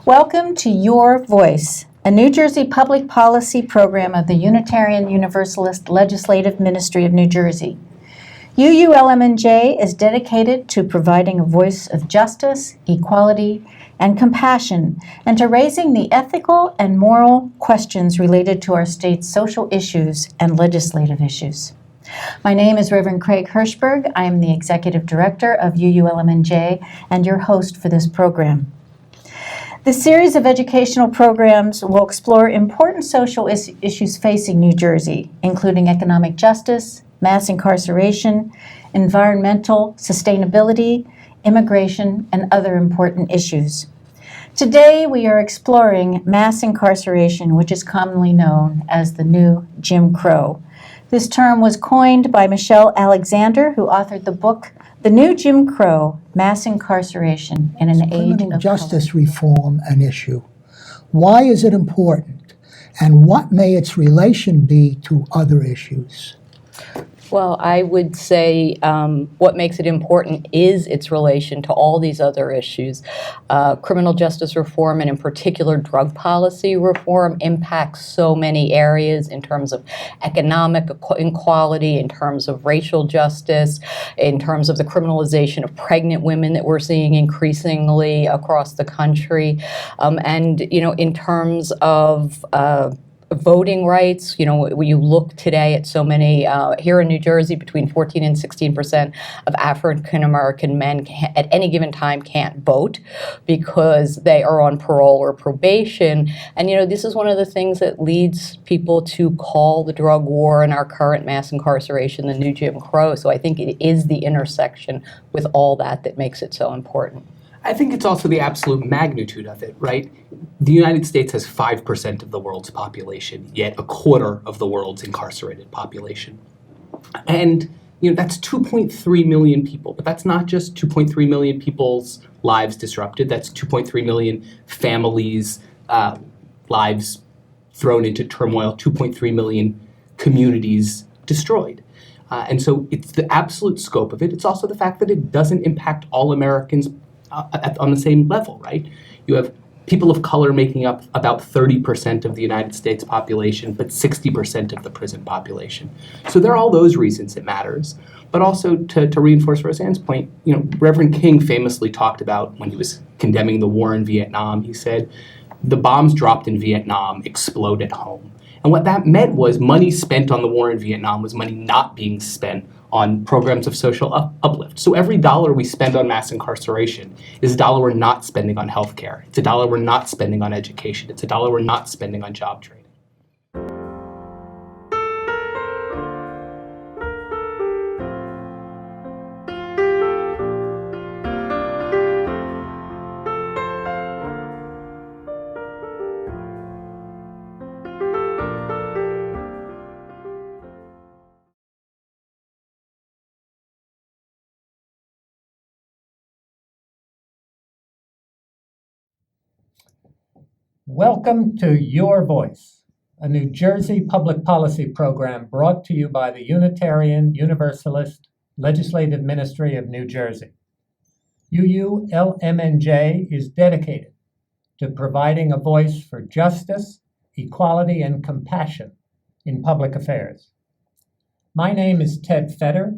Welcome to YUUR Voice, a New Jersey public policy program of the Unitarian Universalist Legislative Ministry of New Jersey. UULMNJ is dedicated to providing a voice of justice, equality, and compassion, and to raising the ethical and moral questions related to our state's social issues and legislative issues. My name is Reverend Craig Hirschberg. I am the Executive Director of UULMNJ and your host for this program. This series of educational programs will explore important social issues facing New Jersey, including economic justice, mass incarceration, environmental sustainability, immigration, and other important issues. Today, we are exploring mass incarceration, which is commonly known as the new Jim Crow. This term was coined by Michelle Alexander, who authored the book, The New Jim Crow, Mass Incarceration in an Age Criminal of justice Color. reform an issue? Why is it important? And what may its relation be to other issues? Well, I would say what makes it important is its relation to all these other issues. Criminal justice reform, and in particular drug policy reform, impacts so many areas in terms of economic inequality, in terms of racial justice, in terms of the criminalization of pregnant women that we're seeing increasingly across the country, and in terms of voting rights. When you look today at so many, here in New Jersey, between 14 and 16% of African American men at any given time can't vote because they are on parole or probation. And this is one of the things that leads people to call the drug war and our current mass incarceration the new Jim Crow. So I think it is the intersection with all that makes it so important. I think it's also the absolute magnitude of it, right? The United States has 5% of the world's population, yet a quarter of the world's incarcerated population. And that's 2.3 million people, but that's not just 2.3 million people's lives disrupted. That's 2.3 million families' lives thrown into turmoil, 2.3 million communities destroyed. And so it's the absolute scope of it. It's also the fact that it doesn't impact all Americans on the same level, right? You have people of color making up about 30% of the United States population, but 60% of the prison population. So there are all those reasons it matters. But also to reinforce Roseanne's point, Reverend King famously talked about when he was condemning the war in Vietnam, he said, the bombs dropped in Vietnam explode at home. And what that meant was money spent on the war in Vietnam was money not being spent on programs of social uplift. So every dollar we spend on mass incarceration is a dollar we're not spending on healthcare. It's a dollar we're not spending on education. It's a dollar we're not spending on job training. Welcome to YUUR Voice, a New Jersey public policy program brought to you by the Unitarian Universalist Legislative Ministry of New Jersey. UULMNJ is dedicated to providing a voice for justice, equality, and compassion in public affairs. My name is Ted Fetter,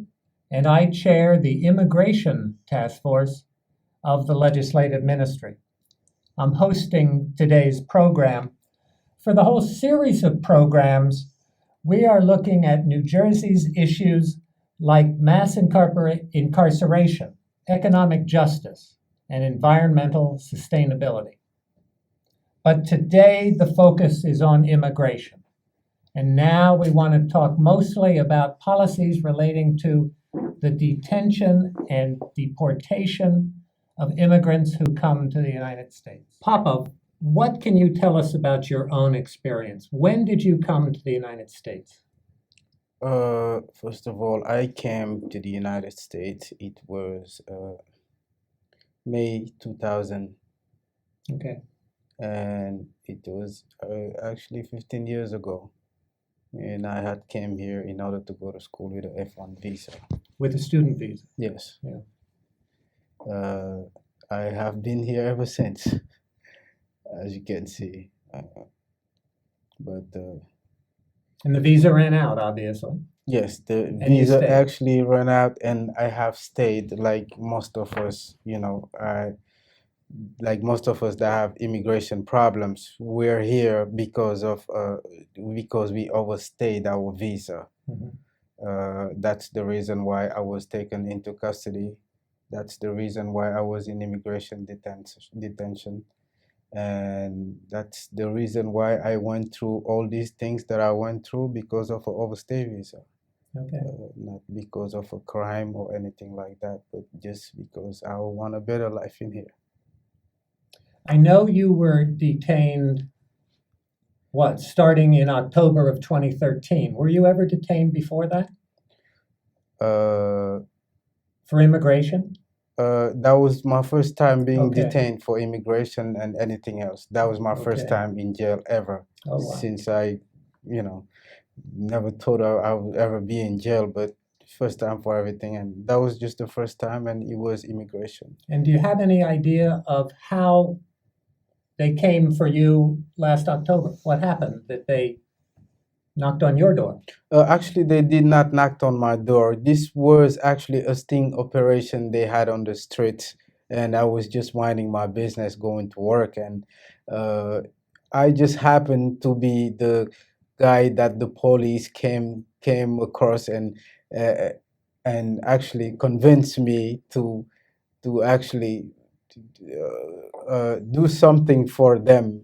and I chair the Immigration Task Force of the Legislative Ministry. I'm hosting today's program. For the whole series of programs, we are looking at New Jersey's issues like mass incarceration, economic justice, and environmental sustainability. But today, the focus is on immigration. And now we want to talk mostly about policies relating to the detention and deportation of immigrants who come to the United States. Papa, what can you tell us about your own experience? When did you come to the United States? First of all, I came to the United States. It was May 2000. Okay. And it was actually 15 years ago. And I had came here in order to go to school with a F1 visa. With a student visa? Yes. Yeah. I have been here ever since. as you can see. But And the visa ran out, obviously. yes, the And you visa stayed. actually ran out, and I have stayed like most of us. Like most of us that have immigration problems, we're here because we overstayed our visa. Mhm. That's the reason why I was taken into custody. That's the reason why I was in immigration detention. And that's the reason why I went through all these things that I went through because of an overstay visa. Okay. Not because of a crime or anything like that, but just because I want a better life in here. I know you were detained, starting in October of 2013. Were you ever detained before that Uh, for immigration? that was my first time being Okay. detained for immigration and anything else. That was my first Okay. time in jail ever. Oh, wow. Since I, never thought I would ever be in jail, but first time for everything. And that was just the first time, and it was immigration. And do you have any idea of how they came for you last October? What happened that they knocked on your door? Actually, they did not knock on my door. This was actually a sting operation they had on the street, and I was just minding my business, going to work, and I just happened to be the guy that the police came across uh, and actually convinced me to actually do something for them,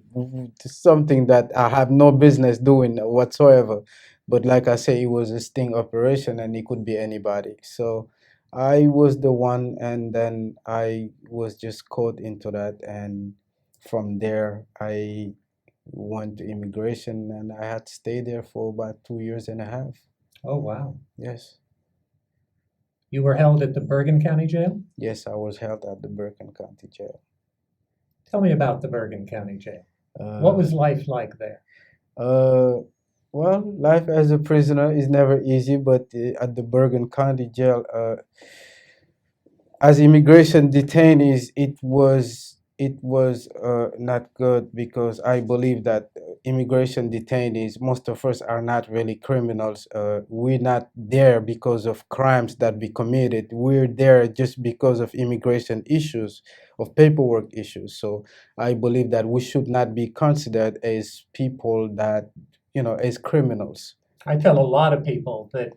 something that I have no business doing whatsoever. But like I say, it was a sting operation and it could be anybody. So I was the one, and then I was just caught into that. And from there, I went to immigration and I had to stay there for about 2 years and a half. Oh, wow. Yes. You were held at the Bergen County Jail? Yes, I was held at the Bergen County Jail. Tell me about the Bergen County Jail. Uh, What was life like there? Well, life as a prisoner is never easy, but at the Bergen County Jail, as immigration detainees, it was not good, because I believe that immigration detainees, most of us are not really criminals. We're not there because of crimes that we committed. We're there just because of immigration issues, of paperwork issues. So I believe that we should not be considered as people that, as criminals. I tell a lot of people that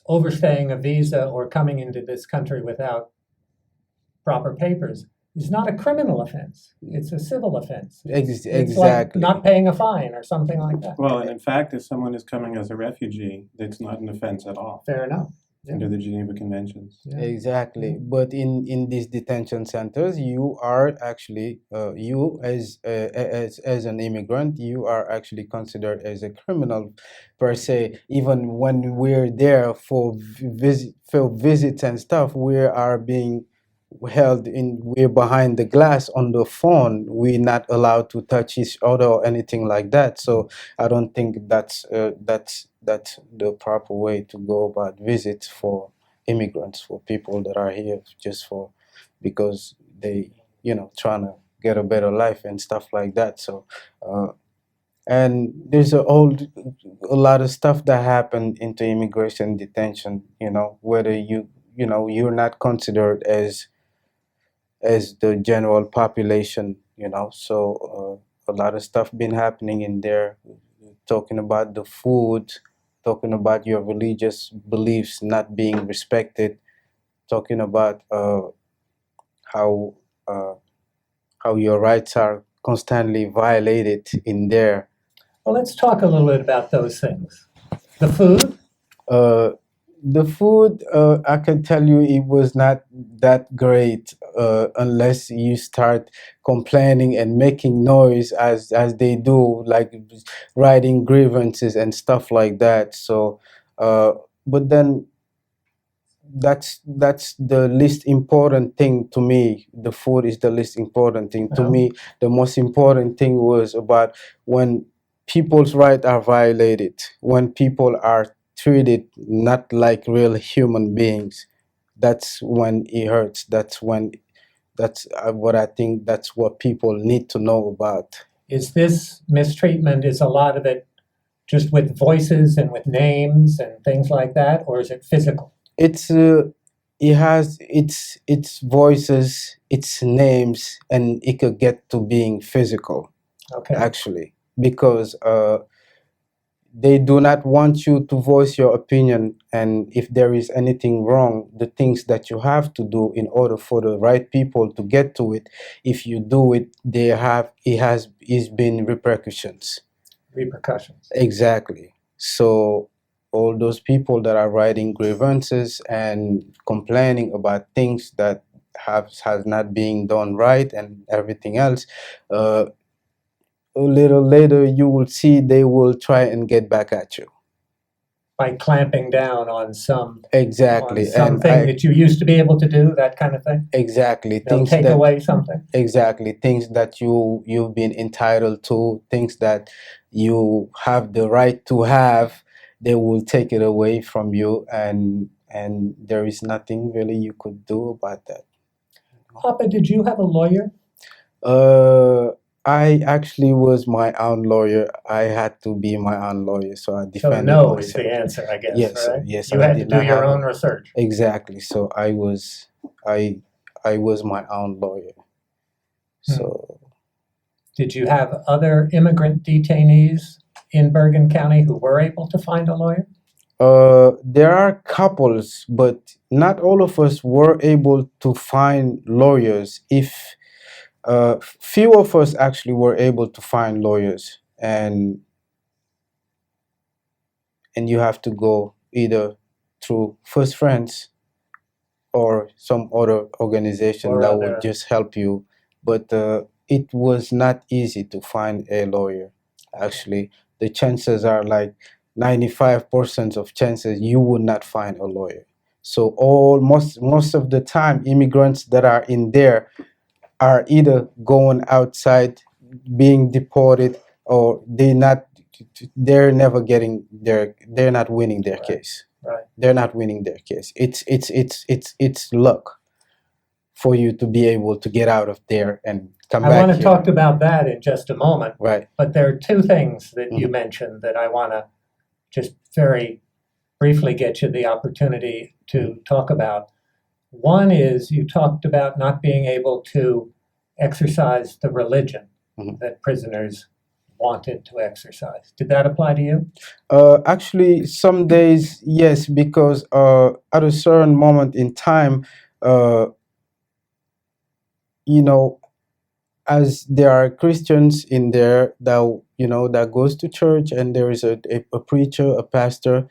overstaying a visa or coming into this country without proper papers is not a criminal offense. It's a civil offense. It's like Exactly. not paying a fine or something like that. Well, and in fact, if someone is coming as a refugee, that's not an offense at all Fair enough. Yeah. under the Geneva Conventions. Yeah. Exactly. But in these detention centers, you are actually you as an immigrant, you are actually considered as a criminal per se. Even when we're there for visits and stuff, we are being held in. We're behind the glass on the phone. We're not allowed to touch each other or anything like that. So I don't think that's the proper way to go about visits for immigrants, for people that are here just because they trying to get a better life and stuff like that. So and there's a lot of stuff that happened into immigration detention, whether you're not considered as the general population, so a lot of stuff been happening in there, talking about the food, talking about your religious beliefs not being respected, talking about how uh, how your rights are constantly violated in there. Well, let's talk a little bit about those things. The food? The food, I can tell you, it was not that great unless you start complaining and making noise as they do, like writing grievances and stuff like that. So, but then that's the least important thing to me. The food is the least important thing to Well, me. The most important thing was about when people's rights are violated, when people are treated not like real human beings. That's when it hurts. That's when That's what I think. That's what people need to know about. Is this mistreatment, is a lot of it just with voices and with names and things like that, or is it physical? It has its voices, its names, and it could get to being physical Okay. actually, because they do not want you to voice your opinion, and if there is anything wrong, the things that you have to do in order for the right people to get to it, if you do it, it's been repercussions. Repercussions. Exactly. So all those people that are writing grievances and complaining about things that has not being done right and everything else, a little later you will see they will try and get back at you. By clamping down on Exactly. something that you used to be able to do, that kind of thing. Exactly. They'll Things take that away something. exactly things that you've been entitled to, things that you have the right to have, they will take it away from you, and there is nothing really you could do about that. Papa, did you have a lawyer? I actually was my own lawyer. I had to be my own lawyer, so I So defended no is myself. the answer, I guess, Yes, right? yes, You I had to did do not your have own a- research. Exactly. So I was my own lawyer. So Did you have other immigrant detainees in Bergen County who were able to find a lawyer? there are couples, but not all of us were able to find lawyers. If few of us actually were able to find lawyers, and you have to go either through First Friends or some other organization Or that other- would just help you. But it was not easy to find a lawyer. Actually, the chances are like 95% of chances you would not find a lawyer. So most of the time, immigrants that are in there are either going outside, being deported, or they're not winning their Right. case. Right. They're not winning their case. It's luck for you to be able to get out of there and come I back want to here. talk about that in just a moment, Right. but there are two things that you Mhm. mentioned that I want to just very briefly get you the opportunity to talk about. One is you talked about not being able to exercise the religion Mhm. that prisoners wanted to exercise. Did that apply to you? Actually, some days, yes, because at a certain moment in time, uh, you know, as there are Christians in there that that goes to church, and there is a preacher, a pastor.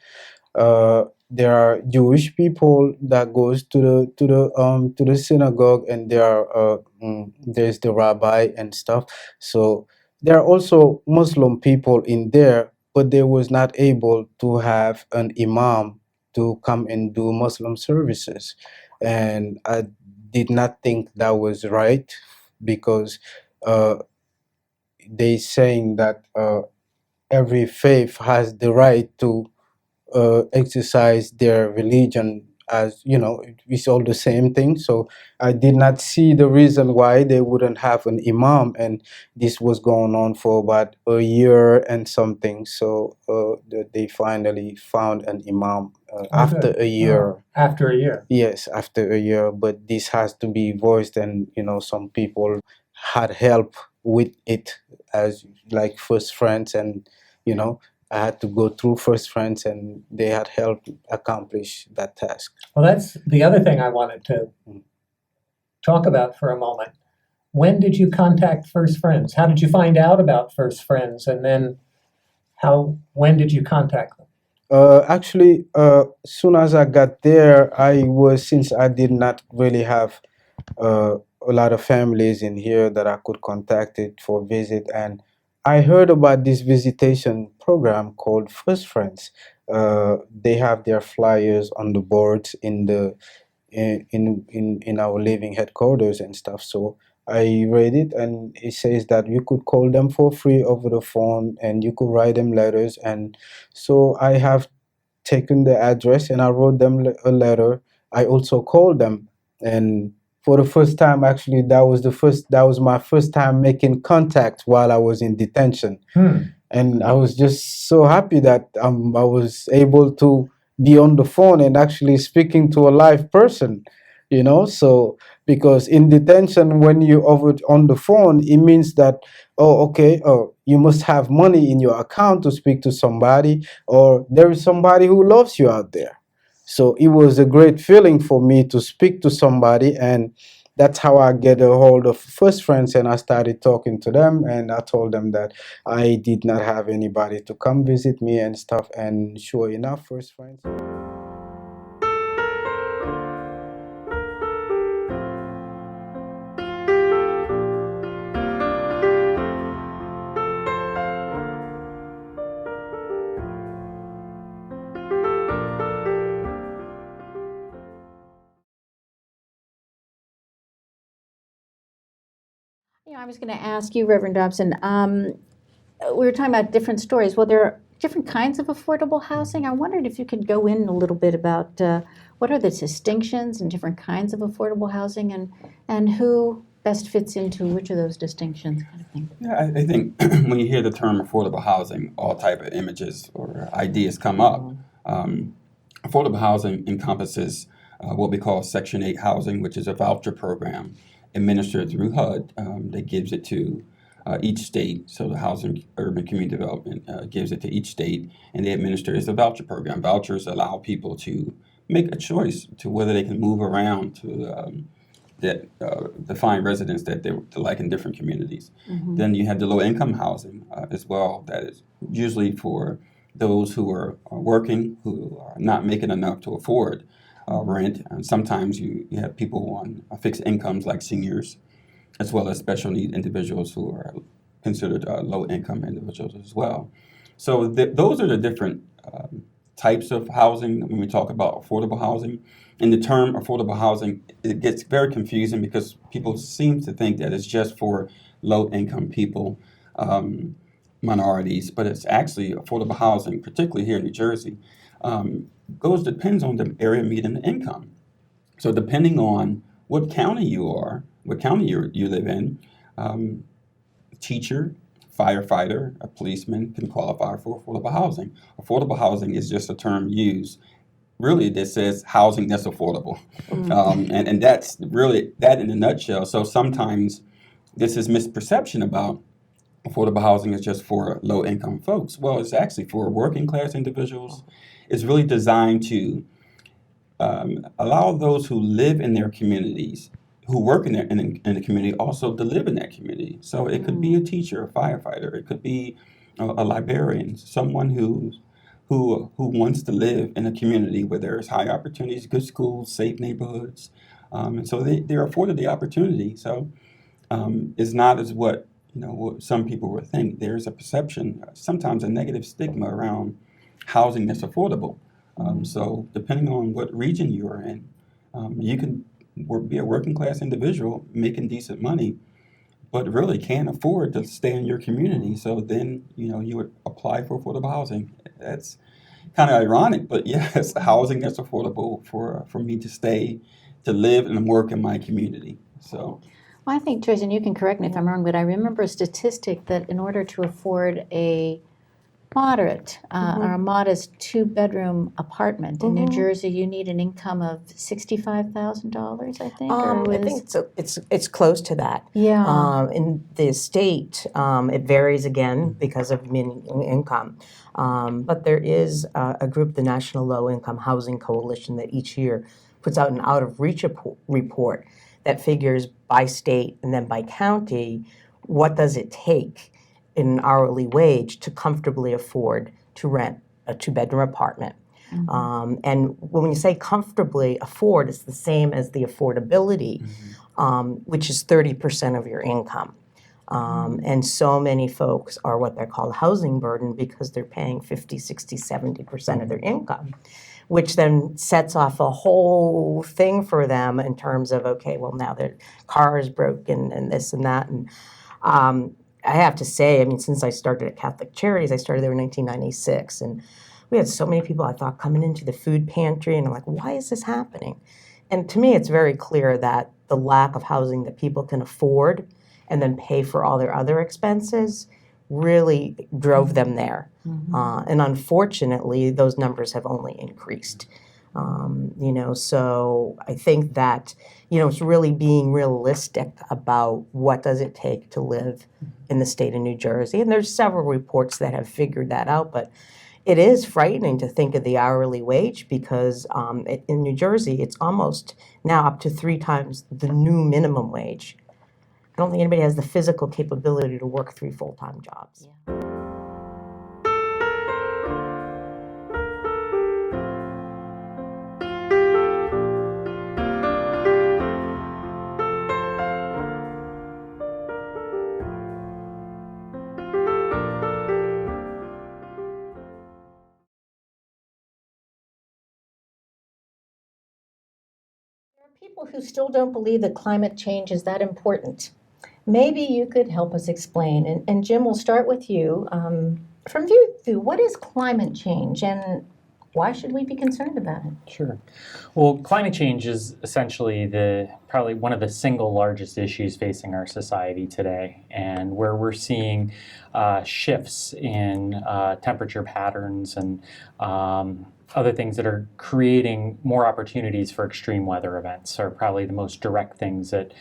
There are Jewish people that goes to the synagogue, and there's the rabbi and stuff. So there are also Muslim people in there, but they was not able to have an imam to come and do Muslim services, and I did not think that was right, because uh, they saying that every faith has the right to exercise their religion, as it's all the same thing. So I did not see the reason why they wouldn't have an imam, and this was going on for about a year and something. So they finally found an imam after good. a year. After a year. Yes, after a year, but this has to be voiced, and some people had help with it, as like First Friends, and I had to go through First Friends, and they had helped accomplish that task. Well, that's the other thing I wanted to talk about for a moment. When did you contact First Friends? How did you find out about First Friends? And then when did you contact them? Actually, soon as I got there, since I did not really have a lot of families in here that I could contact it for visit, and I heard about this visitation program called First Friends. They have their flyers on the boards in our living headquarters and stuff. So I read it, and it says that you could call them for free over the phone, and you could write them letters. And so I have taken the address, and I wrote them a letter. I also called them, and for the first time. Actually, that was my first time making contact while I was in detention. And I was just so happy that I was able to be on the phone and actually speaking to a live person, So because in detention, when you over on the phone, it means that, oh, okay, oh, you must have money in your account to speak to somebody, or there is somebody who loves you out there. So it was a great feeling for me to speak to somebody, and that's how I get a hold of first friends, and I started talking to them, and I told them that I did not have anybody to come visit me and stuff, and sure enough, first friends. I was going to ask you, Reverend Dobson, we were talking about different stories. Well, there are different kinds of affordable housing. I wondered if you could go in a little bit about what are the distinctions and different kinds of affordable housing, and who best fits into which of those distinctions, kind of thing. Yeah, I think when you hear the term affordable housing, all type of images or ideas come up. Affordable housing encompasses what we call Section 8 housing, which is a voucher program administered through HUD that gives it to each state. So the Housing Urban Community Development gives it to each state, and they administer it as a voucher program. Vouchers allow people to make a choice to whether they can move around to find residents that they like in different communities. Then you have the low-income housing as well. That is usually for those who are working, who are not making enough to afford rent. And sometimes you have people on fixed incomes like seniors, as well as special need individuals who are considered low-income individuals as well. So those are the different types of housing when we talk about affordable housing. And the term affordable housing, it gets very confusing because people seem to think that it's just for low-income people, minorities, but it's actually affordable housing, particularly here in New Jersey, depends on the area median income. So depending on what county you are, what county you live in, teacher, firefighter, a policeman can qualify for affordable housing. Affordable housing is just a term used really that says housing that's affordable. And that's really that in a nutshell. So sometimes this is misperception about affordable housing is just for low-income folks. Well, it's actually for working class individuals. It's really designed to allow those who live in their communities, who work in the community, also to live in that community. So it could be a teacher, a firefighter, it could be a librarian, someone who wants to live in a community where there's high opportunities, good schools, safe neighborhoods, and so they're afforded the opportunity. So it's not as what some people would think. There's a perception, sometimes a negative stigma around housing that's affordable. So depending on what region you're in, you can be a working class individual making decent money, but really can't afford to stay in your community. So then, you would apply for affordable housing. That's kind of ironic, but yes, housing that's affordable for me to stay, to live and work in my community. So. Well, I think, Joyce, and you can correct me if I'm wrong, but I remember a statistic that in order to afford a moderate or a modest two-bedroom apartment in New Jersey, you need an income of $65,000, I think. I think it's close to that. Yeah. In the state, it varies again because of minimum income. But there is a group, the National Low Income Housing Coalition, that each year puts out an out-of-reach report that figures by state and then by county, what does it take in an hourly wage to comfortably afford to rent a two-bedroom apartment. And when you say comfortably afford, it's the same as the affordability, which is 30% of your income. And so many folks are what they're called housing burden because they're paying 50, 60, 70% of their income, which then sets off a whole thing for them in terms of, okay, well, now their car is broken and this and that. And I have to say, since I started at Catholic Charities, I started there in 1996, and we had so many people I thought coming into the food pantry, and I'm like, why is this happening? And to me, it's very clear that the lack of housing that people can afford and then pay for all their other expenses really drove them there. And unfortunately, those numbers have only increased. So I think that, it's really being realistic about what does it take to live in the state of New Jersey. And there's several reports that have figured that out, but it is frightening to think of the hourly wage because in New Jersey, it's almost now up to 3 times the new minimum wage. I don't think anybody has the physical capability to work 3 full-time jobs. There are people who still don't believe that climate change is that important. Maybe you could help us explain. And Jim, we'll start with you. From your view, what is climate change and why should we be concerned about it? Sure. Well, climate change is essentially probably one of the single largest issues facing our society today, and where we're seeing shifts in temperature patterns and other things that are creating more opportunities for extreme weather events are probably the most direct things that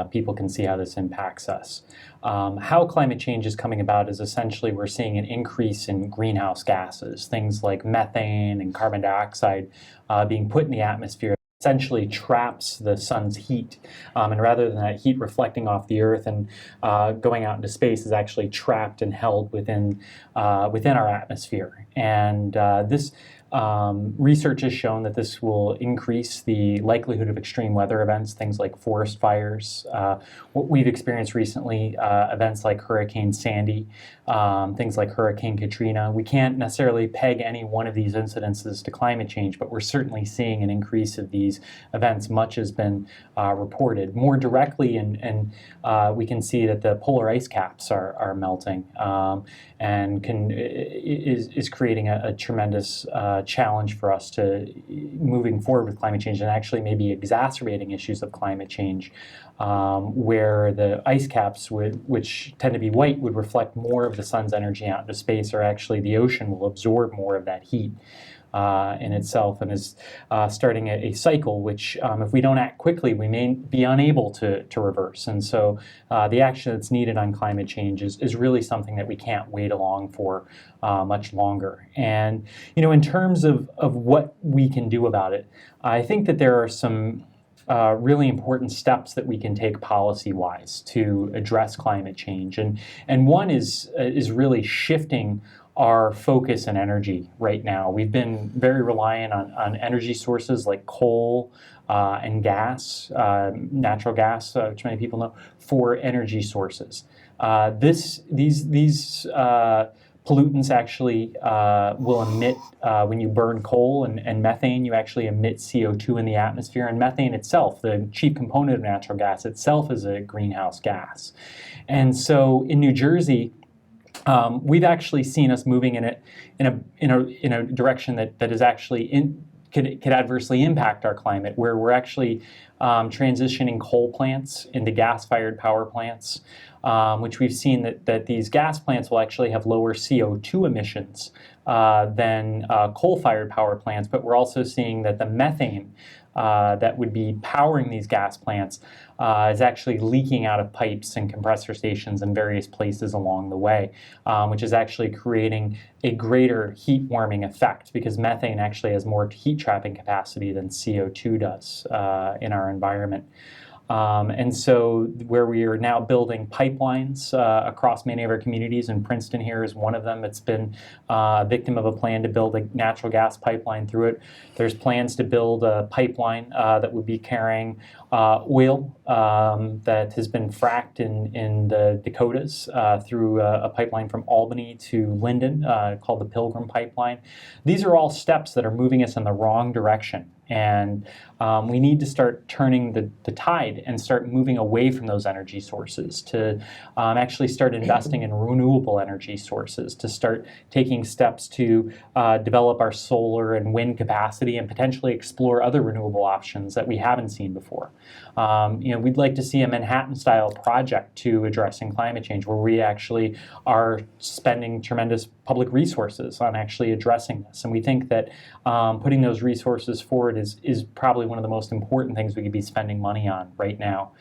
people can see how this impacts us. How climate change is coming about is essentially we're seeing an increase in greenhouse gases, things like methane and carbon dioxide being put in the atmosphere. Essentially traps the sun's heat, and rather than that heat reflecting off the earth and going out into space, is actually trapped and held within our atmosphere. And this research has shown that this will increase the likelihood of extreme weather events, things like forest fires. What we've experienced recently, events like Hurricane Sandy, things like Hurricane Katrina. We can't necessarily peg any one of these incidences to climate change, but we're certainly seeing an increase of these events. Much has been reported. More directly, and we can see that the polar ice caps are melting and is creating a tremendous challenge for us to moving forward with climate change, and actually maybe exacerbating issues of climate change, where the ice caps, which tend to be white, would reflect more of the sun's energy out into space, or actually the ocean will absorb more of that heat in itself, and is starting a cycle which, if we don't act quickly, we may be unable to reverse. And so the action that's needed on climate change is really something that we can't wait along for much longer. And in terms of what we can do about it, I think that there are some really important steps that we can take policy-wise to address climate change. And one is really shifting our focus and energy right now. We've been very reliant on energy sources like coal and gas, natural gas, which many people know, for energy sources. These pollutants actually will emit, when you burn coal and methane, you actually emit CO2 in the atmosphere. And methane itself, the chief component of natural gas itself, is a greenhouse gas. And so in New Jersey, we've actually seen us moving in a direction that is actually could adversely impact our climate, where we're actually transitioning coal plants into gas-fired power plants, which we've seen that these gas plants will actually have lower CO2 emissions than coal-fired power plants. But we're also seeing that the methane that would be powering these gas plants is actually leaking out of pipes and compressor stations in various places along the way, which is actually creating a greater heat warming effect, because methane actually has more heat trapping capacity than CO2 does in our environment. And so where we are now building pipelines across many of our communities, and Princeton here is one of them. It's been a victim of a plan to build a natural gas pipeline through it. There's plans to build a pipeline that would be carrying oil that has been fracked in the Dakotas through a pipeline from Albany to Linden called the Pilgrim Pipeline. These are all steps that are moving us in the wrong direction. And we need to start turning the tide and start moving away from those energy sources to actually start investing in renewable energy sources, to start taking steps to develop our solar and wind capacity and potentially explore other renewable options that we haven't seen before. We'd like to see a Manhattan-style project to addressing climate change where we actually are spending tremendous public resources on actually addressing this. And we think that putting those resources forward is probably one of the most important things we could be spending money on right now.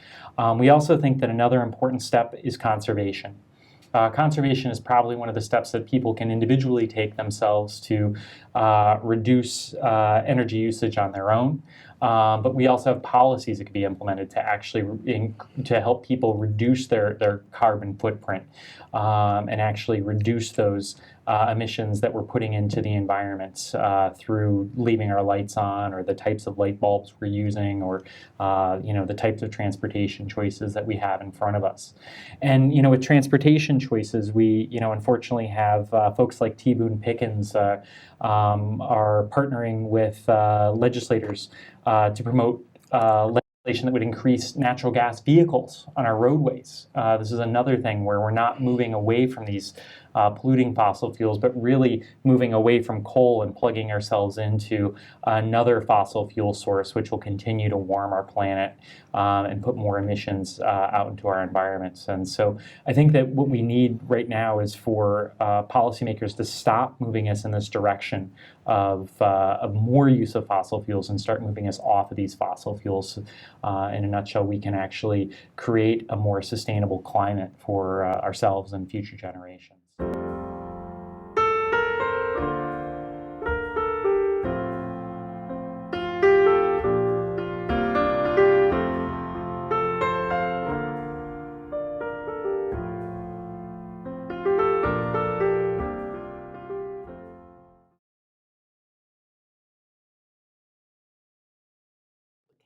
We also think that another important step is conservation. Conservation is probably one of the steps that people can individually take themselves to reduce energy usage on their own. But we also have policies that could be implemented to actually to help people reduce their carbon footprint and actually reduce those emissions that we're putting into the environment through leaving our lights on, or the types of light bulbs we're using, or the types of transportation choices that we have in front of us. And with transportation choices, we unfortunately have folks like T. Boone Pickens are partnering with legislators to promote legislation that would increase natural gas vehicles on our roadways. This is another thing where we're not moving away from these polluting fossil fuels, but really moving away from coal and plugging ourselves into another fossil fuel source, which will continue to warm our planet and put more emissions out into our environments. And so I think that what we need right now is for policymakers to stop moving us in this direction of more use of fossil fuels and start moving us off of these fossil fuels. In a nutshell, we can actually create a more sustainable climate for ourselves and future generations.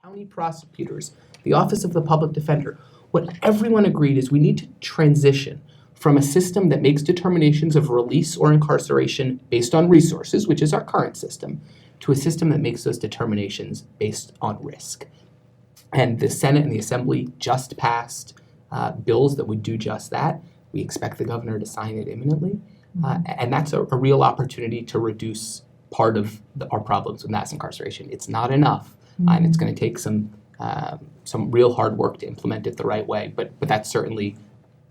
County prosecutors, the Office of the Public Defender, what everyone agreed is we need to transition from a system that makes determinations of release or incarceration based on resources, which is our current system, to a system that makes those determinations based on risk. And the Senate and the Assembly just passed bills that would do just that. We expect the governor to sign it imminently. And that's a real opportunity to reduce part of our problems with mass incarceration. It's not enough, and it's going to take some real hard work to implement it the right way. But that's certainly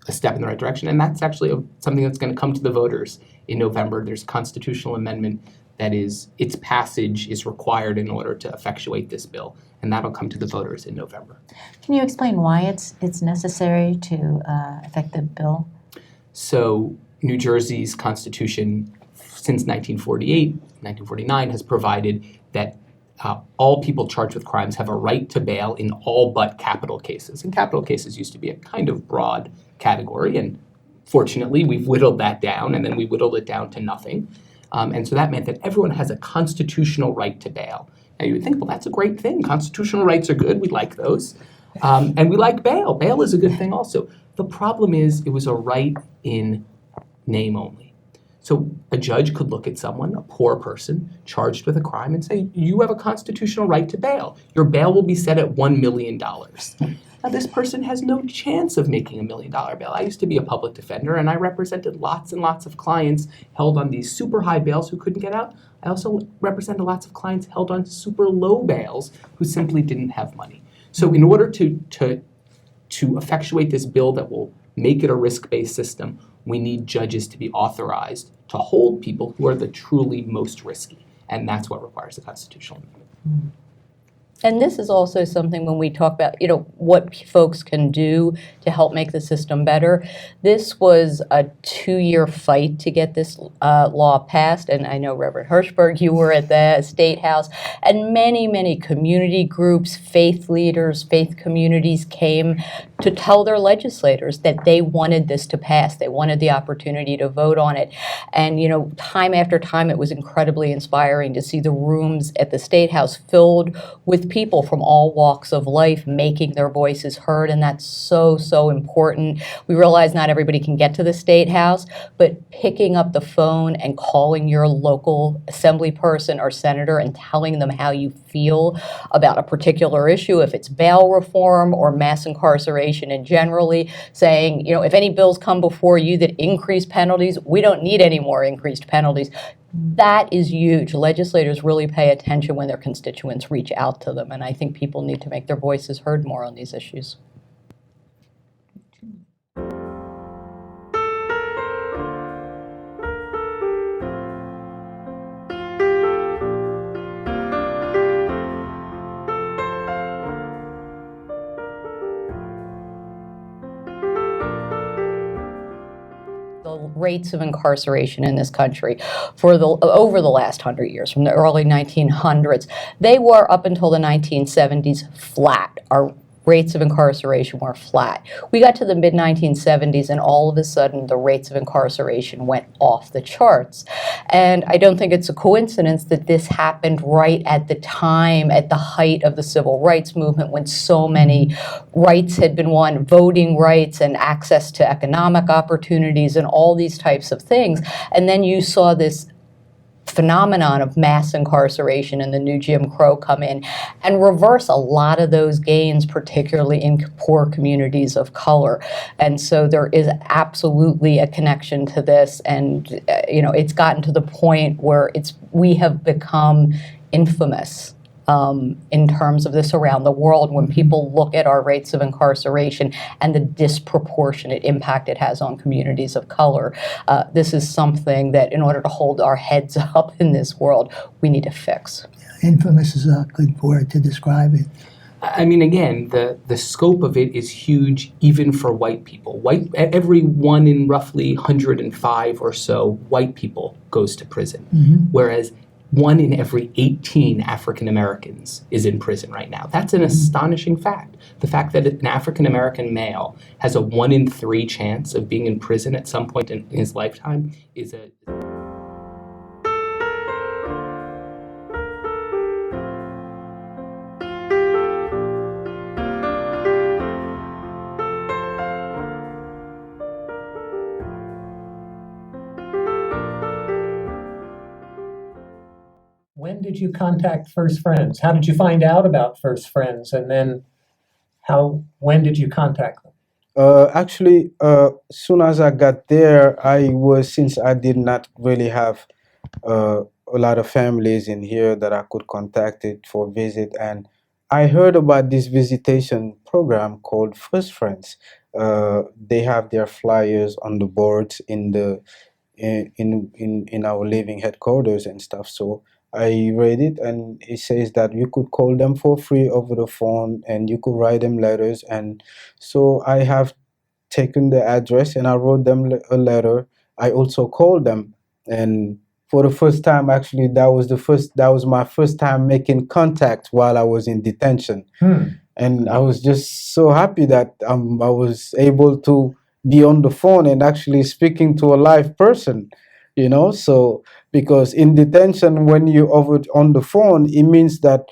a step in the right direction, and that's actually something that's going to come to the voters in November. There's a constitutional amendment that is, its passage is required in order to effectuate this bill, and that'll come to the voters in November. Can you explain why it's necessary to effect the bill? So New Jersey's constitution since 1949 has provided that all people charged with crimes have a right to bail in all but capital cases. And capital cases used to be a kind of broad category, and fortunately we've whittled that down, and then we whittled it down to nothing. And so that meant that everyone has a constitutional right to bail. Now you would think, well, that's a great thing. Constitutional rights are good. We like those. And we like bail. Bail is a good thing also. The problem is it was a right in name only. So a judge could look at someone, a poor person, charged with a crime and say, you have a constitutional right to bail. Your bail will be set at $1 million. Now this person has no chance of making $1 million bail. I used to be a public defender, and I represented lots and lots of clients held on these super high bails who couldn't get out. I also represented lots of clients held on super low bails who simply didn't have money. So in order to effectuate this bill that will make it a risk-based system, we need judges to be authorized to hold people who are the truly most risky. And that's what requires a constitutional amendment. And this is also something when we talk about, what folks can do to help make the system better. This was a 2-year fight to get this law passed. And I know, Reverend Hirschberg, you were at the State House, and many, many community groups, faith leaders, faith communities came to tell their legislators that they wanted this to pass. They wanted the opportunity to vote on it. And, time after time, it was incredibly inspiring to see the rooms at the State House filled with people from all walks of life making their voices heard. And that's so, so important. We realize not everybody can get to the State House, but picking up the phone and calling your local assembly person or senator and telling them how you feel about a particular issue, if it's bail reform or mass incarceration, and generally saying, if any bills come before you that increase penalties, we don't need any more increased penalties. That is huge. Legislators really pay attention when their constituents reach out to them, and I think people need to make their voices heard more on these issues. The rates of incarceration in this country over the last 100 years, from the early 1900s, they were, up until the 1970s, flat. Our rates of incarceration were flat. We got to the mid-1970s, and all of a sudden, the rates of incarceration went off the charts. And I don't think it's a coincidence that this happened right at the time, at the height of the civil rights movement, when so many rights had been won, voting rights and access to economic opportunities and all these types of things. And then you saw this phenomenon of mass incarceration and the new Jim Crow come in and reverse a lot of those gains, particularly in poor communities of color. And so there is absolutely a connection to this, and it's gotten to the point where we have become infamous in terms of this around the world when people look at our rates of incarceration and the disproportionate impact it has on communities of color. This is something that, in order to hold our heads up in this world, we need to fix. Infamous is a good word to describe it. I mean, again, the scope of it is huge, even for white people. Every one in roughly 105 or so white people goes to prison, whereas 1 in every 18 African Americans is in prison right now. That's an astonishing fact. The fact that an African American male has a 1 in 3 chance of being in prison at some point in his lifetime is a... When did you contact First Friends? How did you find out about First Friends? And then when did you contact them? Actually, soon as I got there, since I did not really have a lot of families in here that I could contact it for visit, and I heard about this visitation program called First Friends. They have their flyers on the boards in our living headquarters and stuff. So I read it, and it says that you could call them for free over the phone, and you could write them letters. And so I have taken the address and I wrote them a letter. I also called them, and for the first time, actually, that was my first time making contact while I was in detention. And I was just so happy that I was able to be on the phone and actually speaking to a live person, so because in detention, when you're over on the phone, it means that,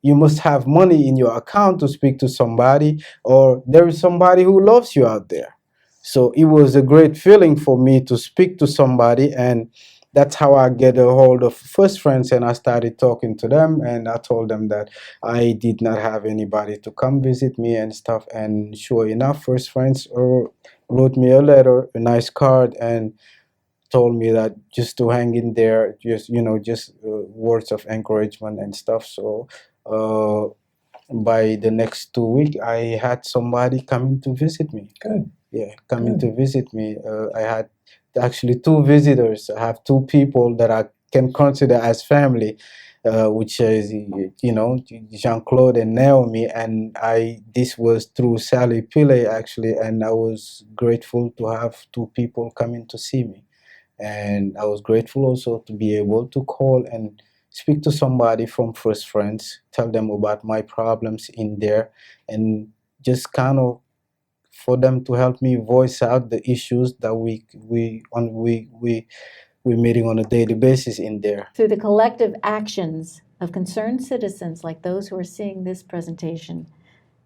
you must have money in your account to speak to somebody, or there is somebody who loves you out there. So it was a great feeling for me to speak to somebody, and that's how I get a hold of First Friends, and I started talking to them, and I told them that I did not have anybody to come visit me and stuff. And sure enough, First Friends wrote me a letter, a nice card, and told me that just to hang in there, just words of encouragement and stuff. So by the next 2 weeks, I had somebody coming to visit me. Good. Yeah, coming to visit me. I had actually 2 visitors. I have 2 people that I can consider as family, which is Jean-Claude and Naomi. And this was through Sally Pillay, actually, and I was grateful to have 2 people coming to see me. And I was grateful also to be able to call and speak to somebody from First Friends, tell them about my problems in there, and just kind of for them to help me voice out the issues that we're meeting on a daily basis in there. Through the collective actions of concerned citizens like those who are seeing this presentation,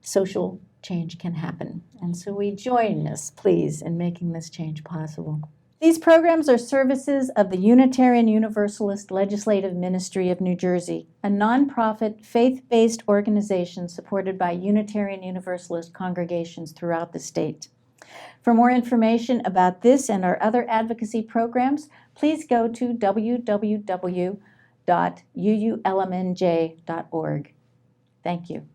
social change can happen. And so we join us, please, in making this change possible. These programs are services of the Unitarian Universalist Legislative Ministry of New Jersey, a nonprofit, faith-based organization supported by Unitarian Universalist congregations throughout the state. For more information about this and our other advocacy programs, please go to www.uulmnj.org. Thank you.